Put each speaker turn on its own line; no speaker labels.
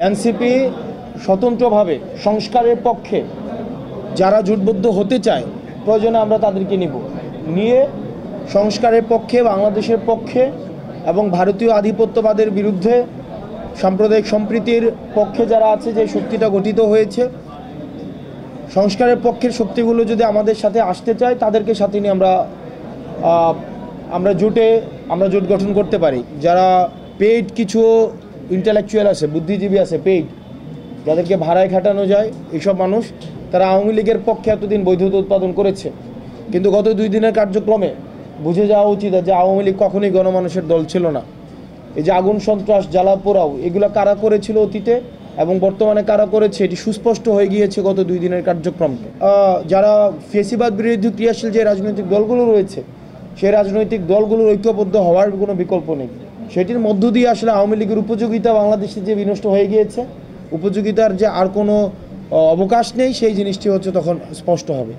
NCP স্বতন্ত্রভাবে সংস্কারের পক্ষে যারা জোটবদ্ধ হতে চায় প্রয়োজনে আমরা তাদেরকে নিয়ে সংস্কারের পক্ষে, বাংলাদেশের পক্ষে এবং ভারতীয় আধিপত্যবাদের বিরুদ্ধে সাম্প্রদায়িক সম্প্রীতির পক্ষে যারা আছে, যে শক্তিটা গঠিত হয়েছে, সংস্কারের পক্ষের শক্তিগুলো যদি আমাদের সাথে আসতে চায় তাদেরকে সাথে নিয়ে আমরা জোট গঠন করতে পারি। যারা পেইড কিছু ইন্টেলেকচুয়াল আছে, বুদ্ধিজীবী আছে পেইড, যাদেরকে ভাড়ায় খাটানো যায়, এইসব মানুষ তারা আওয়ামী লীগের পক্ষে এতদিন বৈধতা উৎপাদন করেছে, কিন্তু গত 2 দিনের কার্যক্রমে বুঝে যাওয়া উচিত যে আওয়ামী লীগ কখনোই গণমানুষের দল ছিল না। এই যে আগুন, সন্ত্রাস, জ্বালা পোড়াও, এগুলো কারা করেছিল অতীতে এবং বর্তমানে কারা করেছে এটি সুস্পষ্ট হয়ে গিয়েছে গত 2 দিনের কার্যক্রমে। যারা ফেসিবাদ বিরোধী ক্রিয়াশীল যে রাজনৈতিক দলগুলো রয়েছে, সেই রাজনৈতিক দলগুলোর ঐক্যবদ্ধ হওয়ার কোনো বিকল্প নেই। সেটির মধ্য দিয়ে আসলে আওয়ামী লীগের উপযোগিতা বাংলাদেশে যে বিনষ্ট হয়ে গিয়েছে, উপযোগিতার যে আর কোনো অবকাশ নেই, সেই জিনিসটি হচ্ছে তখন স্পষ্ট হবে।